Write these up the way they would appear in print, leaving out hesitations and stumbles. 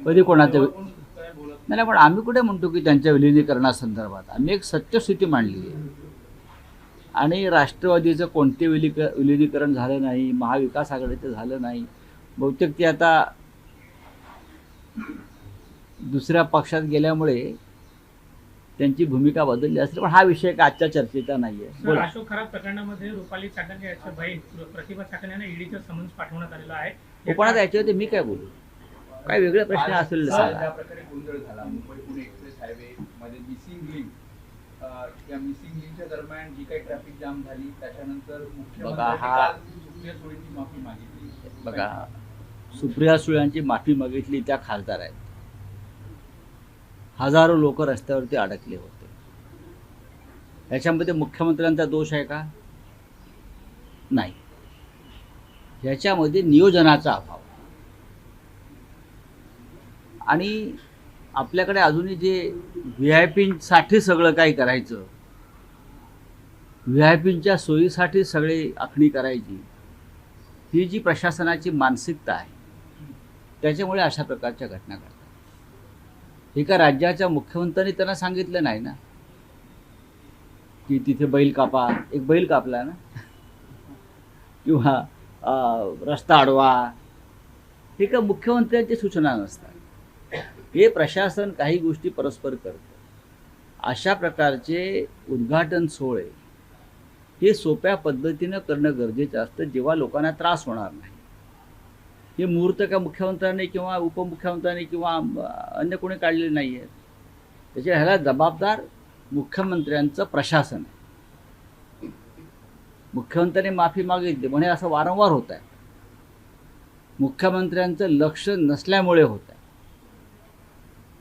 कधी कोणाचं नाही, पण आम्ही कुठे म्हणतो की त्यांच्या विलिनीकरणासंदर्भात आम्ही एक सत्यस्थिती मांडली आहे. आणि राष्ट्रवादीचं कोणते विलिनीकरण झालं नाही, महाविकास आघाडीचं झालं नाही. बहुतेक ते आता दुसऱ्या पक्षात गेल्यामुळे त्यांची भूमिका बदलली असेल, पण हा विषय का आजच्या चर्चेचा नाही आहे. अशोक खरात प्रकरणामध्ये रुपाली चाकण यांच्या बहीण प्रतिभा चाकण यांना ईडीचं समन्स पाठवण्यात आलेलं आहे. कोणाला याच्यावरती मी काय बोलू, काय वेगळे प्रश्न असेल. ज्या प्रकारे गोंधळ झाला मुंबई पुणे एक्सप्रेस हायवे मध्ये मिसिंग लिंक, या मिसिंग लिंकच्या दरम्यान जी काही ट्रॅफिक जाम झाली त्याच्यानंतर मुख्यमंत्र्यांनी सुप्रिया सुळेंची माफी मागितली. बघा, सुप्रिया सुळेंची माफी मागितली त्या खासदार आहेत. हजारो लोक रस्त्यावरती अडकले होते. याच्यामध्ये मुख्यमंत्र्यांचा दोष आहे का? नाही. याच्यामध्ये नियोजनाचा अभाव. आणि आपल्याकडे अजूनही जे VIP-साठी सगळं काही करायचं, VIP-च्या सोयीसाठी सगळी आखणी करायची, ही जी प्रशासनाची मानसिकता आहे त्याच्यामुळे अशा प्रकारच्या घटना घडतात. एका राज्याच्या मुख्यमंत्र्यांनी त्यांना सांगितलं नाही ना की तिथे बैल कापा, एक बैल कापला ना, किंवा रस्ता अडवा. हे का मुख्यमंत्र्यांची सूचना नसतात. हे प्रशासन काही गोष्टी परस्पर करतं. अशा प्रकारचे उद्घाटन सोहळे हे सोप्या पद्धतीनं करणं गरजेचं असतं, जेव्हा लोकांना त्रास होणार नाही. हे मुहूर्त का मुख्यमंत्र्यांनी किंवा उपमुख्यमंत्र्यांनी किंवा अन्य कोणी काढलेले नाही आहेत. त्याच्या ह्याला जबाबदार मुख्यमंत्र्यांचं प्रशासन आहे. मुख्यमंत्र्यांनी माफी मागितली म्हणजे असं वारंवार होत आहे. मुख्यमंत्र्यांचं लक्ष नसल्यामुळे होत आहे.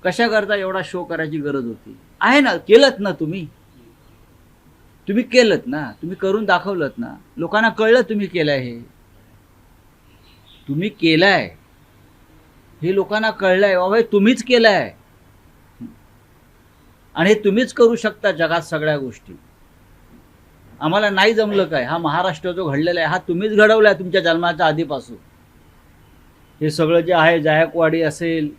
कशा करता एवढा शो करायची गरज होती? आहे ना, केलंत ना तुम्ही केलंत ना, तुम्ही करून दाखवलंत ना, लोकांना कळलं तुम्ही केलंय. हे तुम्ही केलंय, हे लोकांना कळलंय, बाबा तुम्हीच केलंय आणि हे तुम्हीच करू शकता जगात सगळ्या गोष्टी. आम्हाला नाही जमलं काय? हा महाराष्ट्र जो घडलेला आहे हा तुम्हीच घडवलाय तुमच्या जन्माच्या आधीपासून. हे सगळं जे आहे, जायकवाडी असेल,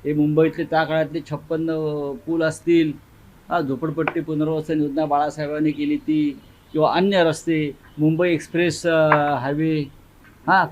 हे मुंबईतले त्या काळातले 56 पूल असतील, झोपडपट्टी पुनर्वसन योजना बाळासाहेबांनी केली ती, किंवा अन्य रस्ते, मुंबई एक्सप्रेस हायवे,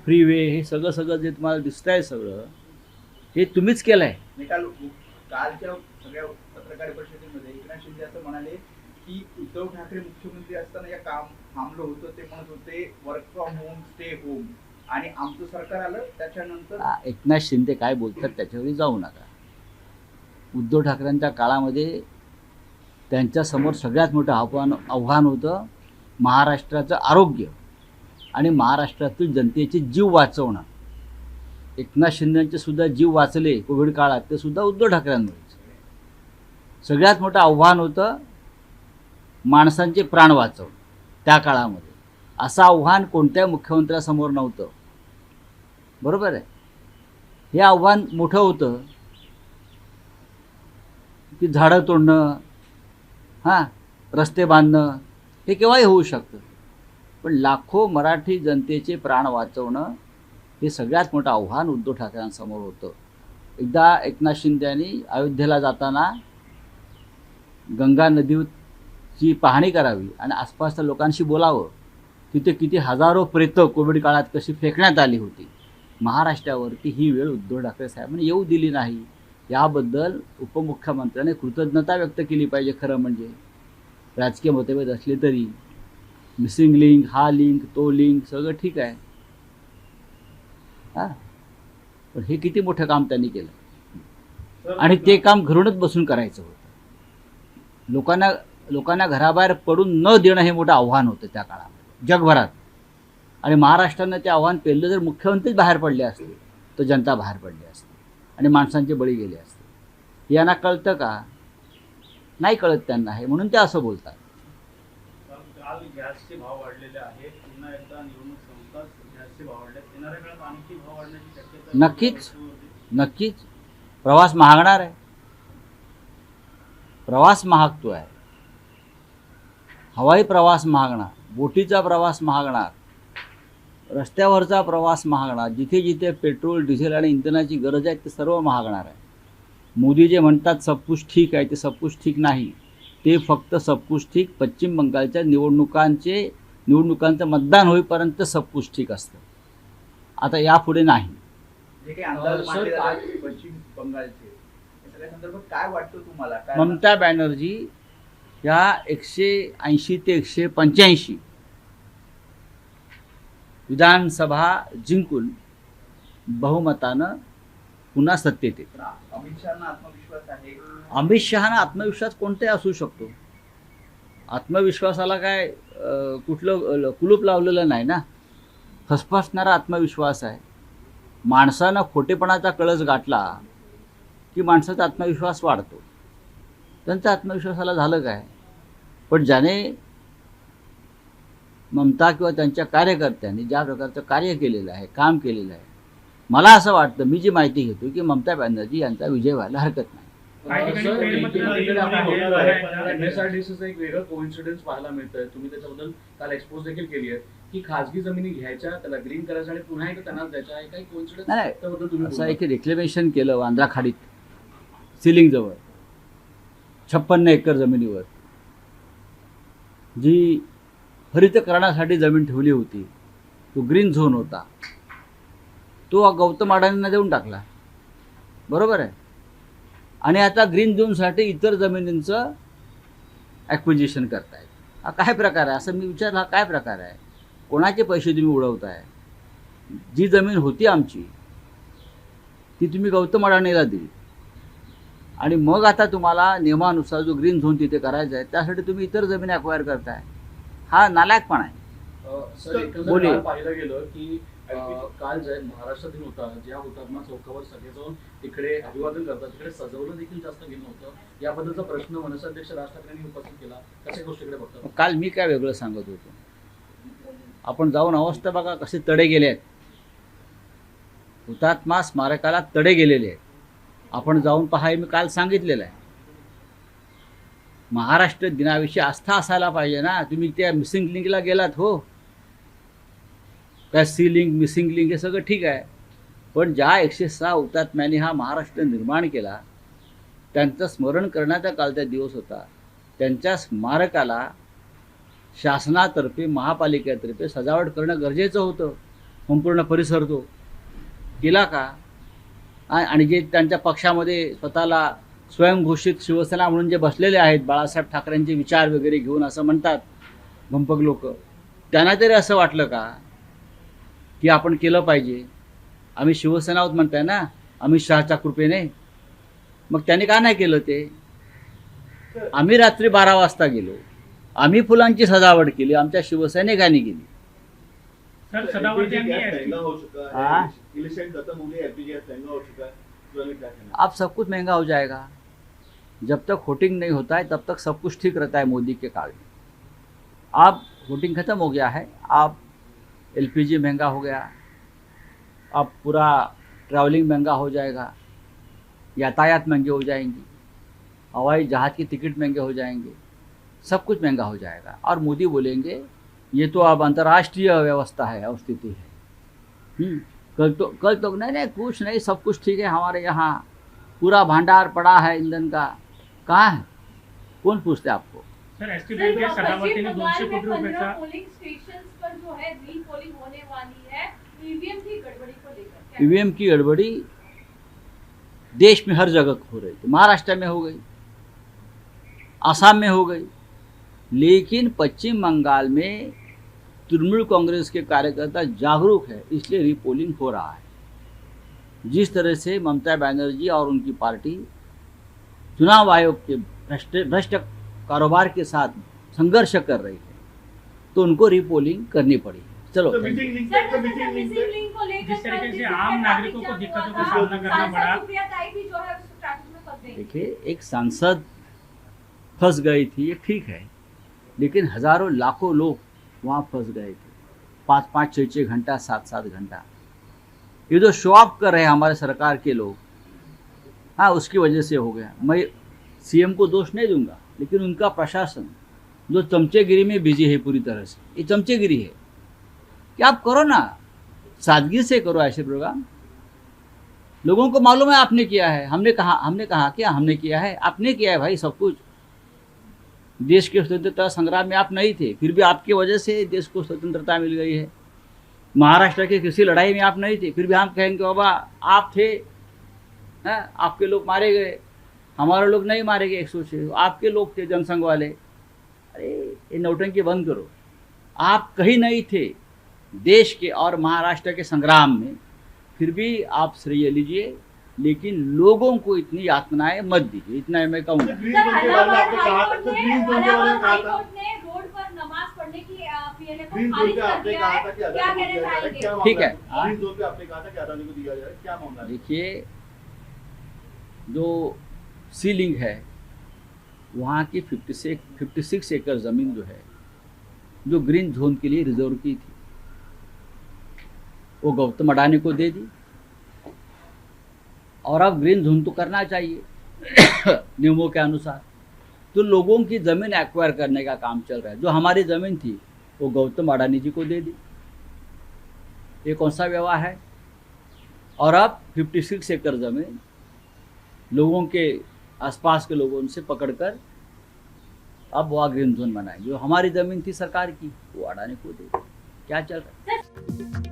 फ्रीवे, हे सगळं जे तुम्हाला दिसत आहे सगळं हे तुम्हीच केलं आहे. कालच्या सगळ्या पत्रकार परिषदेमध्ये एकनाथ शिंदे असं म्हणाले की उद्धव ठाकरे मुख्यमंत्री असताना या काम थांबलं होतं. ते म्हणत होते work from home, stay home, आणि आमचं सरकार आलं त्याच्यानंतर. एकनाथ शिंदे काय बोलतात त्याच्यावर जाऊ नका. उद्धव ठाकरेंच्या काळामध्ये त्यांच्यासमोर सगळ्यात मोठं आव्हान होतं महाराष्ट्राचं आरोग्य आणि महाराष्ट्रातील जनतेचे जीव वाचवणं. एकनाथ शिंदेचे सुद्धा जीव वाचले कोविड काळात, ते सुद्धा उद्धव ठाकरेंमुळेच. सगळ्यात मोठं आव्हान होतं माणसांचे प्राण वाचवणं त्या काळामध्ये. असं आव्हान कोणत्या मुख्यमंत्र्यासमोर नव्हतं. बरोबर आहे. हे आव्हान मोठं होतं की झाडं तोडणं, रस्ते बांधणं, हे केव्हाही होऊ शकतं. पण लाखो मराठी जनतेचे प्राण वाचवणं हे सगळ्यात मोठं आव्हान उद्धव ठाकरेंसमोर होतं. एकदा एकनाथ शिंदेंनी अयोध्येला जाताना गंगा नदीची पाहणी करावी आणि आसपासच्या लोकांशी बोलावं. तिथे किती हजारो प्रेतं कोविड काळात कशी फेकण्यात आली होती. महाराष्ट्रावरती ही वेळ उद्धव ठाकरे साहेबांनी येऊ दिली नाही. याबद्दल उपमुख्यमंत्र्यांनी कृतज्ञता व्यक्त केली पाहिजे. खरं म्हणजे राजकीय मतभेद असले तरी मिसिंग लिंक, हा लिंक, तो लिंक, सगळं ठीक आहे. पण हे किती मोठं काम त्यांनी केलं आणि ते काम घरूनच बसून करायचं होतं. लोकांना घराबाहेर पडून न देणं हे मोठं आव्हान होतं त्या काळामध्ये जगभरात. आणि महाराष्ट्रानं ते आव्हान पेललं. जर मुख्यमंत्रीच बाहेर पडले असते तर जनता बाहेर पडली असते आणि माणसांचे बळी गेले असते. यांना कळतं का? नाही कळत त्यांना हे, म्हणून ते असं बोलतात. गॅसचे भाव वाढलेले आहेत. पुन्हा एकदा निवडणूक संपताच गॅसचे भाव वाढले. येणाऱ्या काळात आणखी भाव वाढण्याची शक्यता नक्कीच. प्रवास महागणार आहे. प्रवास महागतो आहे. हवाई प्रवास महागणार, बोटीचा प्रवास महागणार. रस्त्यावरचा प्रवास महागणार, जिथे जिथे पेट्रोल डिझेल आणि इंधनाची गरज आहे ते सर्व महागणार आहे. मोदी जे म्हणतात सब कुछ ठीक आहे, ते सब कुछ ठीक नाही. ते फक्त सब कुछ ठीक पश्चिम बंगालच्या निवडणुकांचं मतदान होईपर्यंत सब कुछ ठीक असतं. आता यापुढे नाही. जे काही अंदाज सर, मांडले जातात पश्चिम बंगालचे या सगळ्या संदर्भात काय वाटतं तुम्हाला? काय ममता बॅनर्जी या 180 ते 185 विधानसभा जिंकून बहुमतानं पुन्हा सत्तेत येतील. अमित शहाना आत्मविश्वास आहे? अमित शहाना आत्मविश्वास कोणताही असू शकतो. आत्मविश्वासाला काय कुठलं कुलूप लावलेलं नाही ना. फसफसणारा आत्मविश्वास आहे. माणसानं खोटेपणाचा कळस गाठला की माणसाचा आत्मविश्वास वाढतो. त्यांच्या आत्मविश्वासाला झालं काय? पण ज्याने ममता किंवा त्यांच्या कार्यकर्त्यांनी ज्या प्रकारचं कार्य केलेलं आहे, काम केलेलं आहे, मला असं वाटतं, मी जी माहिती घेतो की ममता बॅनर्जी यांचा विजय व्हायला हरकत नाही. काही ठिकाणी सर, फेरमतदान एकीकडे आपण आहे. बघणार आहे, MSRDCचं एक वेगळं कोइन्सिडन्स पाहायला मिळतंय. तुम्ही त्याच्याबद्दल काल एक्सपोज देखील केली आहे की खासगी जमिनी घ्यायच्या, त्याला ग्रीन करायचं आणि पुन्हा एकदा त्यांनाच द्यायच्या आहे. काही कोइन्सिडन्स नाही, त्याबद्दल तुम्ही असं बोला. एक रिक्लेमेशन केलं वांद्रा खाडीत सिलिंगजवळ 56 एकर जमिनीवर, जी हरितकरणासाठी जमीन ठेवली होती. तो ग्रीन झोन होता, तो गौतम अडाणींना देऊन टाकला. बरोबर आहे. आणि आता ग्रीन झोनसाठी इतर जमिनींचं ॲक्विजिशन करतायत. हा काय प्रकार आहे? असं मी विचारलं, हा काय प्रकार आहे? कोणाचे पैसे तुम्ही उडवताय? जी जमीन होती आमची ती तुम्ही गौतम अडाणीला दिली आणि मग आता तुम्हाला नियमानुसार जो ग्रीन झोन तिथे करायचा आहे त्यासाठी तुम्ही इतर जमीन अक्वायर करताय. हा नालायकपणा आहे. सर, एकंदर बोलिये. काल पाहिलं गेलं की काल जे महाराष्ट्र दिन होता, ज्या हुतात्मा चौकावर सगळे जाऊन तिकडे अभिवादन करतात, तिकडे सजवलं देखील जास्त गेलं नव्हतं. याबद्दलचा प्रश्न मनसेअध्यक्ष राज ठाकरेंनी उपस्थित केला. कशा गोष्टीकडे बघतात? काल मी काय वेगळं सांगत होतो? आपण जाऊन अवस्था बघा कसे तडे गेले आहेत. हुतात्मा स्मारकाला तडे गेलेले आहेत. आपण जाऊन पहा, हे मी काल सांगितलेलं आहे. महाराष्ट्र दिनाविषयी आस्था असायला पाहिजे ना. तुम्ही त्या मिसिंग लिंकला गेलात, हो, काय सी लिंक मिसिंग लिंक हे सगळं ठीक आहे, पण ज्या 106 हुतात्म्यांनी हा महाराष्ट्र निर्माण केला त्यांचं स्मरण करण्याचा कालचा दिवस होता. त्यांच्या स्मारकाला शासनातर्फे महापालिकेतर्फे सजावट करणं गरजेचं होतं. संपूर्ण परिसर तो केला का? आणि जे त्यांच्या पक्षामध्ये स्वतःला स्वयंघोषित शिवसेना म्हणून जे बसलेले आहेत, बाळासाहेब ठाकरेंचे विचार वगैरे घेऊन असं म्हणतात भंपक लोक, त्यांना तरी असं वाटलं का की आपण केलं पाहिजे? आम्ही शिवसेना आहोत म्हणताय ना अमित शहाच्या कृपेने, मग त्यांनी का नाही केलं ते? आम्ही रात्री 12 वाजता गेलो, आम्ही फुलांची सजावट केली, आमच्या शिवसैनिकांनी केली. सर, सदावर्ती यांनी महंगा हो चुका हाँ। है, इलेक्शन खत्म हो गया, एलपीजी महंगा हो चुका है, तो हमें क्या कहना? अब सब कुछ महंगा हो जाएगा. जब तक वोटिंग नहीं होता है तब तक सब कुछ ठीक रहता है मोदी के काल में. अब वोटिंग खत्म हो गया है, अब एलपीजी महंगा हो गया, अब पूरा ट्रैवलिंग महंगा हो जाएगा, यातायात महंगे हो जाएंगी, हवाई जहाज़ की टिकट महंगे हो जाएंगे, सब कुछ महंगा हो जाएगा. और मोदी बोलेंगे ये तो अब अंतर्राष्ट्रीय व्यवस्था है और स्थिति है. कल तो नहीं कुछ नहीं, सब कुछ ठीक है हमारे यहाँ, पूरा भंडार पड़ा है ईंधन का. कहाँ है? कौन पूछते आपको? सर, एसटी बैंक के सदावर्ती ने 200 कोटी रुपए 15 का पोलिंग स्टेशंस पर जो है रीपोलिंग होने वाली है, ईवीएम की गड़बड़ी को लेकर क्या? ईवीएम की गड़बड़ी देश में हर जगह हो रही थी. महाराष्ट्र में हो गई, आसाम में हो गई, लेकिन पश्चिम बंगाल में तृणमूल कांग्रेस के कार्यकर्ता जागरूक है, इसलिए रीपोलिंग हो रहा है. जिस तरह से ममता बनर्जी और उनकी पार्टी चुनाव आयोग के भ्रष्ट कारोबार के साथ संघर्ष कर रही है, तो उनको रीपोलिंग करनी पड़ी. चलो, तो मिसिंग लिंक सर, तो मिसिंग लिंक मिसिंग लिंक को लेकर जिस तरीके से कल आम नागरिकों को दिक्कतों का सामना करना पड़ा। सांसद सुप्रिया ताई भी जो है उस ट्रैफिक में फंस गई। देखिए, एक सांसद फंस गई थी, ये ठीक है, लेकिन हजारों लाखों लोग वहाँ फंस गए थे. 5-5, 6-6 घंटा, 7-7 घंटा. ये जो शो ऑफ कर रहे हैं हमारे सरकार के लोग, हाँ, उसकी वजह से हो गया. मैं सीएम को दोष नहीं दूंगा, लेकिन उनका प्रशासन जो चमचेगिरी में बिजी है पूरी तरह से, ये चमचेगिरी है. कि आप करो ना, सादगी से करो ऐसे प्रोग्राम। लोगों को मालूम है आपने किया है, हमने कहा क्या हमने किया है, आपने किया है भाई सब कुछ। देश के स्वतंत्रता संग्राम में आप नहीं थे, फिर भी आपकी वजह से देश को स्वतंत्रता मिल गई है। महाराष्ट्र की किसी लड़ाई में आप नहीं थे, फिर भी हम कहेंगे बाबा आप थे, आपके लोग मारे गए, हमारे लोग नहीं मारे गए 106, आपके लोग थे जनसंघ वाले। अरे ये नौटंकी बंद करो। आप कहीं नहीं थे देश के और महाराष्ट्र के संग्राम में, फिर भी आप श्रेय लीजिए, लेकिन लोगों को इतनी यातनाएं मत दीजिए, इतना मैं कहूँगा। ग्रीन जोन के बारे में आपने कहा था, तो ग्रीन जोन के बारे में कहा था, हाईकोर्ट ने रोड पर नमाज पढ़ने की पीएलए को ग्रीन जोन खारिज पे कर आपने दिया कहा है। था कि क्या अदानी को कहना दिया जाए, चाहेंगे? क्या ठीक मामला है, ग्रीन जोन पे आपने कहा था कि अदानी को दिया जाए, क्या मामला है? देखिए, जो सीलिंग है वहाँ की 56 एकड़ ज़मीन जो है, जो ग्रीन जोन के लिए रिजर्व की थी, वो गौतम अडानी को दे दी। और अब ग्रीन जोन तो करना चाहिए नियमों के अनुसार, तो लोगों की ज़मीन एक्वायर करने का काम चल रहा है। जो हमारी ज़मीन थी वो गौतम अडानी जी को दे दी। ये कौन सा व्यवहार है? और अब 56 एकड़ ज़मीन लोगों के आसपास के लोगों से पकड़कर अब वह ग्रीन जोन बनाए। जो हमारी ज़मीन थी सरकार की, वो अडानी को दे दी। क्या चल रहा है?